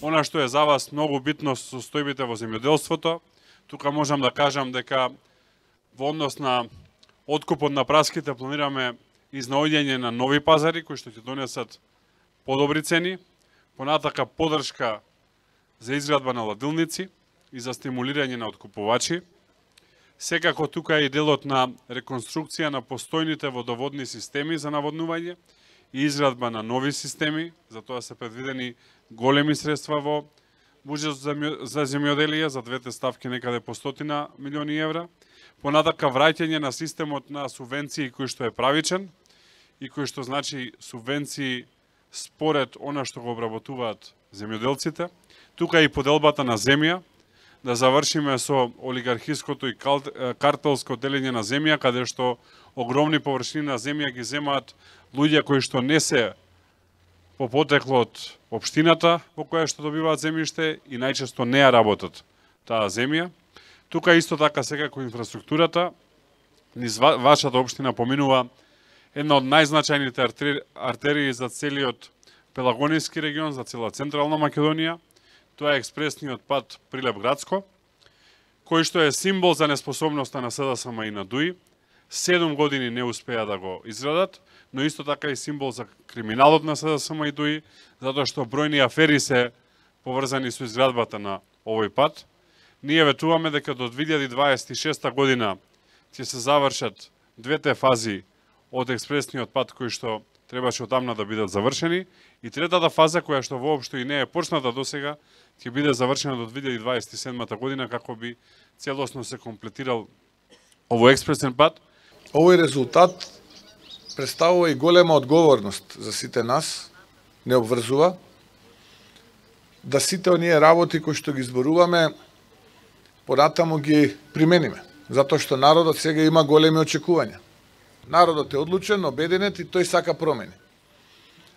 Она што е за вас многу битно со состојбите во земјоделството, тука можам да кажам дека во однос на откупот на праските планираме изнаоѓање на нови пазари кои што ќе донесат подобри цени, понатака поддршка за изградба на ладилници и за стимулирање на откупувачи. Секако тука е и делот на реконструкција на постојните водоводни системи за наводнување и изградба на нови системи, за тоа се предвидени големи средства во буџет за земјоделие, за двете ставки некаде по 100 милиони евра. Понатака враќање на системот на субвенции кој што е правичен и кој што значи субвенции според она што го обработуваат земјоделците. Тука е и поделбата на земја, да завршиме со олигархиското и картелско делење на земја, каде што огромни површини на земја ги земаат луѓе кои што не се по потекло од општината во која што добиваат земјиште и најчесто не ја работат таа земја. Тука исто така секако инфраструктурата, низ вашата општина поминува една од најзначајните артерии за целиот Пелагониски регион, за цела Централна Македонија. Тоа е експресниот пат Прилеп-Градско, кој што е символ за неспособноста на СДСМ и на ДУИ. 7 години не успеа да го изградат, но исто така и символ за криминалот на СДСМ и ДУИ, затоа што бројни афери се поврзани со изградбата на овој пат. Ние ветуваме дека до 2026 година ќе се завршат двете фази од експресниот пат кои што требаше одамна да бидат завршени и третата фаза која што воопшто и не е почната досега ќе биде завршена до 2027 година како би целосно се комплетирал овој експресен пат. Овој резултат представува и голема одговорност за сите нас, не обврзува, да сите оние работи кои што ги зборуваме, понатаму ги примениме, затоа што народот сега има големи очекувања. Народот е одлучен, обединет и тој сака промени.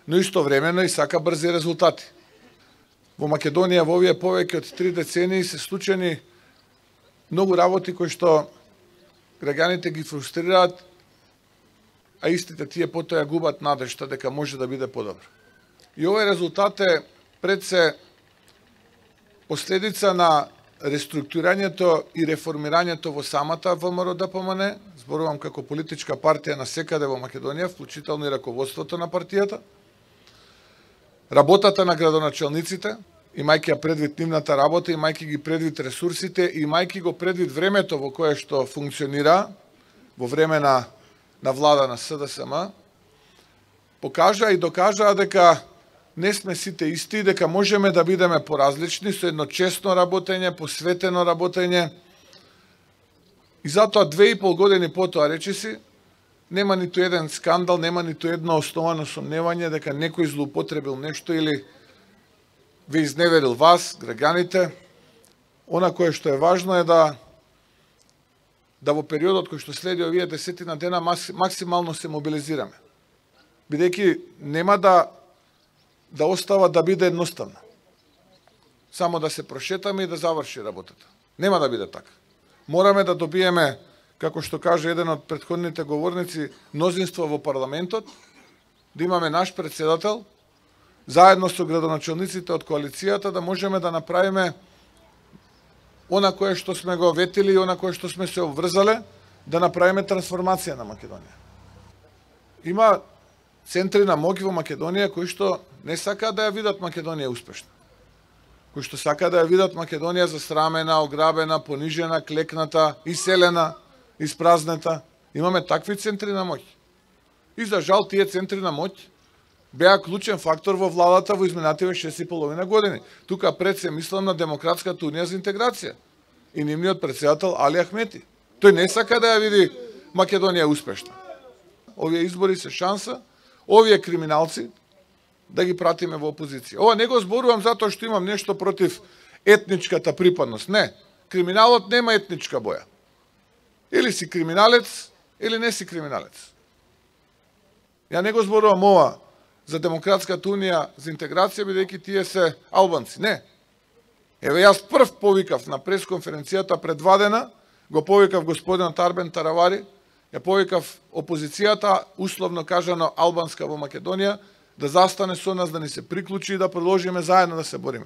Но истовремено и сака брзи резултати. Во Македонија во овие повеќе од 3 децении се случени многу работи кои што граѓаните ги фрустрираат, а истите тие потоа губат надежта дека може да биде подобро. И овој резултат е пред се последица на реструктурирањето и реформирањето во самата ВМРО-ДПМН, зборувам како политичка партија на секаде во Македонија, вклучително и раководството на партијата, работата на градоначалниците, имајќи ја предвид нивната работа, имајќи ги предвид ресурсите, имајќи го предвид времето во кое што функционира, во време на влада на СДСМ, покажа и докажа дека не сме сите исти, дека можеме да бидеме поразлични со едно честно работење, посветено работење. И затоа 2,5 години потоа, речиси, нема ниту еден скандал, нема ниту едно основано сомневање дека некој злоупотребил нешто или ве изневерил вас, граѓаните. Она кое што е важно е да во периодот кој што следи овие 10 дена максимално се мобилизираме. Бидејќи нема да остава да биде едноставно. Само да се прошетаме и да заврши работата. Нема да биде така. Мораме да добиеме, како што каже еден од претходните говорници, мнозинство во парламентот, да имаме наш председател, заедно со градоначалниците од коалицијата, да можеме да направиме она кое што сме го ветили и она кое што сме се обврзале, да направиме трансформација на Македонија. Има центри на моќ во Македонија кои што не сакаат да ја видат Македонија успешна. Кои што сакаат да ја видат Македонија засрамена, ограбена, понижена, клекната, иселена, испразнета. Имаме такви центри на моќ. И за жал тие центри на моќ беа клучен фактор во владата во изминативе 6,5 години. Тука пред се мислам на Демократската унија за интеграција и нивниот председател Али Ахмети. Тој не сака да ја види Македонија успешна. Овие избори се шанса овие криминалци да ги пратиме во опозиција. Ова не го зборувам затоа што имам нешто против етничката припадност. Не. Криминалот нема етничка боја. Или си криминалец, или не си криминалец. Ја не го зборувам ова за Демократската унија за интеграција, бидејќи тие се албанци. Не. Еве јас прв повикав на пресконференцијата пред 2 дена, го повикав господинот Арбен Таравари, ја повикав опозицијата, условно кажано албанска во Македонија, да застане со нас, да ни се приклучи и да продолжиме заедно да се бориме.